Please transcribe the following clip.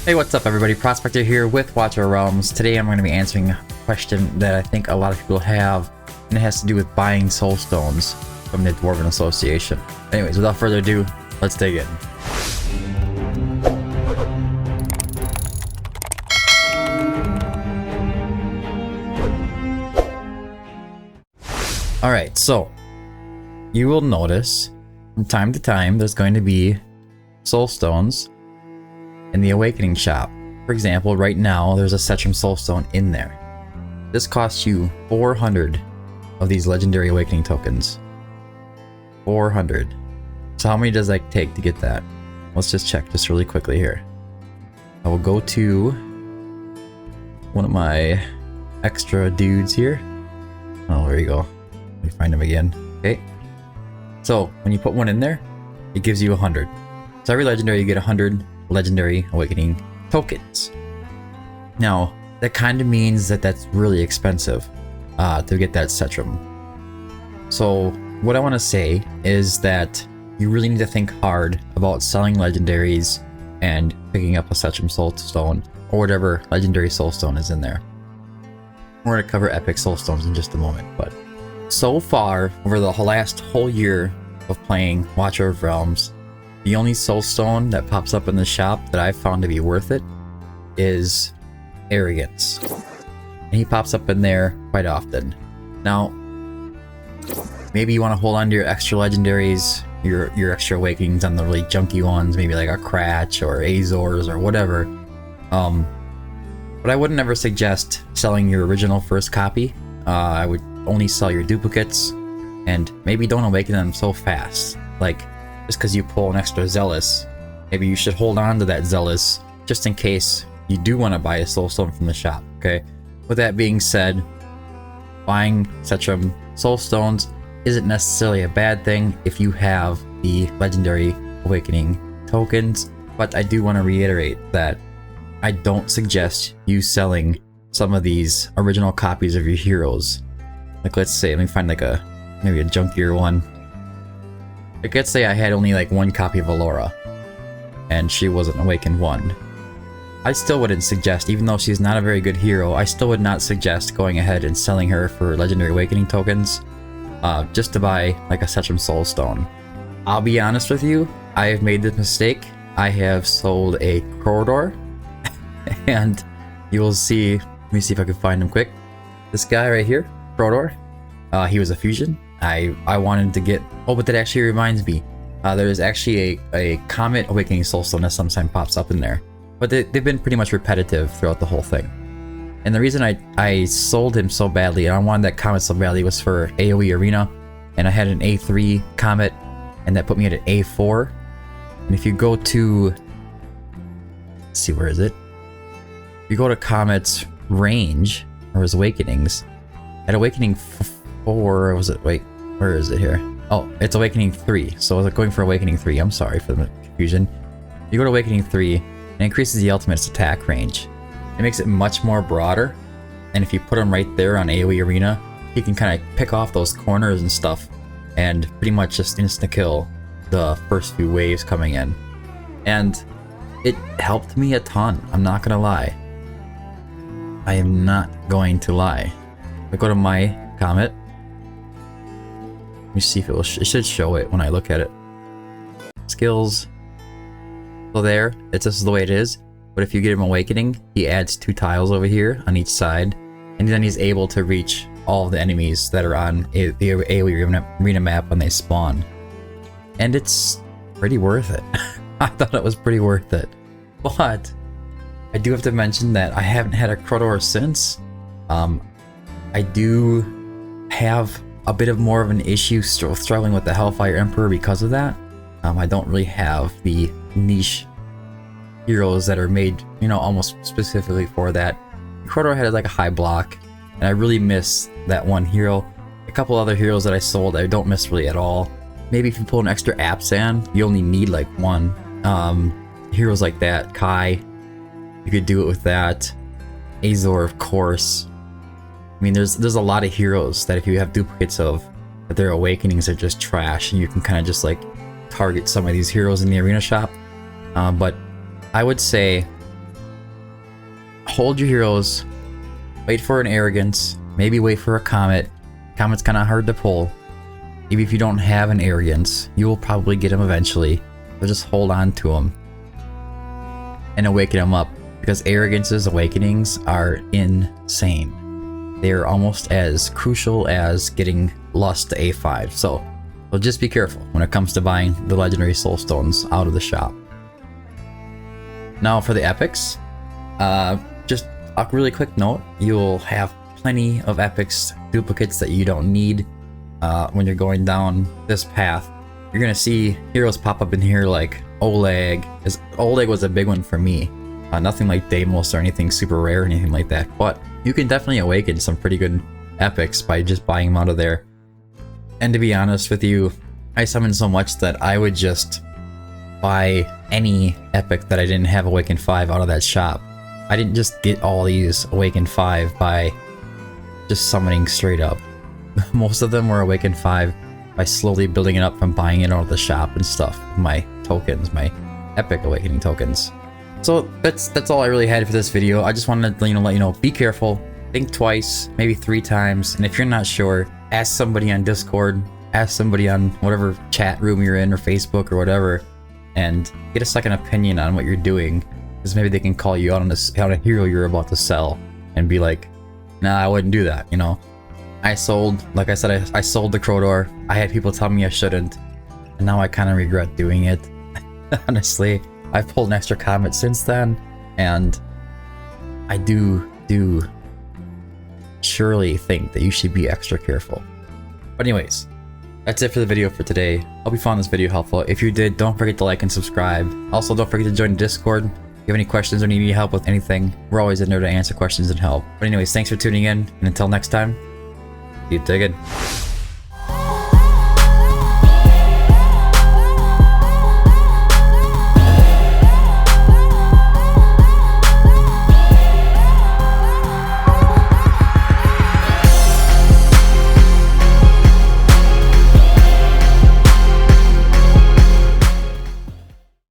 Hey, what's up everybody? Prospector here with Watcher Realms. Today I'm going to be answering a question that I think a lot of people have, and it has to do with buying Soulstones from the Dwarven Association. Anyways, without further ado, let's dig in. Alright, so you will notice from time to time there's going to be Soulstones in the Awakening shop. For example, right now there's a Setchum Soulstone in there. This costs you 400 of these legendary Awakening tokens. 400. So how many does that take to get that? Let's just check just really quickly here. I will go to one of my extra dudes here. Oh, there you go. Let me find him again. Okay. So when you put one in there, it gives you 100. So every legendary you get 100 legendary Awakening tokens. Now that kind of means that that's really expensive to get that Setchum. So what I want to say is that you really need to think hard about selling legendaries and picking up a Setchum Soulstone or whatever legendary Soulstone is in there. We're going to cover epic Soulstones in just a moment, but so far over the last whole year of playing Watcher of Realms, the only Soulstone that pops up in the shop that I've found to be worth it is Arrogance. And he pops up in there quite often. Now, maybe you want to hold on to your extra legendaries, your extra Awakenings on the really junky ones, maybe like a Cratch or Azors or whatever. But I wouldn't ever suggest selling your original first copy. I would only sell your duplicates, and maybe don't awaken them so fast. Like, just because you pull an extra Zealous, maybe you should hold on to that Zealous just in case you do want to buy a Soulstone from the shop, okay? With that being said, buying Setchum Soulstones isn't necessarily a bad thing if you have the legendary Awakening tokens, but I do want to reiterate that I don't suggest you selling some of these original copies of your heroes. Like, let's say, let me find like maybe a junkier one. Like, let's say I had only like one copy of Allura, and she was an Awakened 1. I still wouldn't suggest, even though she's not a very good hero, I still would not suggest going ahead and selling her for legendary Awakening tokens, just to buy like a Setchum Soulstone. I'll be honest with you, I have made this mistake. I have sold a Corridor, and you will see, let me see if I can find him quick. This guy right here, Corridor, he was a fusion. I wanted to get... Oh, but that actually reminds me. There's actually a Comet Awakening Soulstone that sometimes pops up in there. But they've been pretty much repetitive throughout the whole thing. And the reason I sold him so badly, and I wanted that Comet so badly, was for AoE Arena. And I had an A3 Comet, and that put me at an A4. And if you go to... Let's see, where is it? If you go to Comet's range, or his Awakenings, at Awakening 4, was it? Wait. Where is it here? Oh, it's Awakening 3. So I was going for Awakening 3. I'm sorry for the confusion. You go to Awakening 3, and it increases the ultimate's attack range. It makes it much more broader, and if you put him right there on AoE Arena, he can kind of pick off those corners and stuff, and pretty much just insta-kill the first few waves coming in. And it helped me a ton, I'm not gonna lie. I am not going to lie. I go to my Comet. Let me see if it should show it when I look at it. Skills. So there, it's just the way it is. But if you get him Awakening, he adds 2 tiles over here on each side, and then he's able to reach all the enemies that are on the AoE Arena map when they spawn. And it's pretty worth it. I thought it was pretty worth it. But I do have to mention that I haven't had a Corridor since. I do have a bit of more of an issue struggling with the Hellfire Emperor because of that. I don't really have the niche heroes that are made, you know, almost specifically for that. Corridor had like a high block, and I really miss that one hero. A couple other heroes that I sold I don't miss really at all. Maybe if you pull an extra Apsan, you only need like one. Heroes like that, Kai, you could do it with that. Azor, of course. I mean, there's a lot of heroes that if you have duplicates of, that their Awakenings are just trash, and you can kind of just like target some of these heroes in the arena shop. But I would say hold your heroes, wait for an arrogance, maybe wait for a comet. Comet's kind of hard to pull. Maybe if you don't have an arrogance, you will probably get him eventually. So just hold on to him and awaken him up, because arrogance's awakenings are insane. They are almost as crucial as getting Lust to A5. So just be careful when it comes to buying the legendary Soulstones out of the shop. Now for the epics, just a really quick note, you'll have plenty of epics duplicates that you don't need when you're going down this path. You're gonna see heroes pop up in here like Oleg. Oleg was a big one for me. Nothing like Deimos or anything super rare or anything like that, but you can definitely awaken some pretty good epics by just buying them out of there. And to be honest with you, I summoned so much that I would just buy any epic that I didn't have Awaken 5 out of that shop. I didn't just get all these Awaken 5 by just summoning straight up. Most of them were Awaken 5 by slowly building it up from buying it out of the shop and stuff. My tokens, my epic awakening tokens. So that's all I really had for this video. I just wanted to let you know, be careful, think twice, maybe 3 times, and if you're not sure, ask somebody on Discord, ask somebody on whatever chat room you're in or Facebook or whatever, and get a second opinion on what you're doing, because maybe they can call you out on a hero you're about to sell and be like, nah, I wouldn't do that, you know. I sold, like I said, I sold the Crowdor. I had people tell me I shouldn't, and now I kind of regret doing it. Honestly, I've pulled an extra comet since then, and I do surely think that you should be extra careful. But anyways, that's it for the video for today. Hope you found this video helpful. If you did, don't forget to like and subscribe. Also, don't forget to join Discord. If you have any questions or need any help with anything, we're always in there to answer questions and help. But anyways, thanks for tuning in, and until next time, keep digging.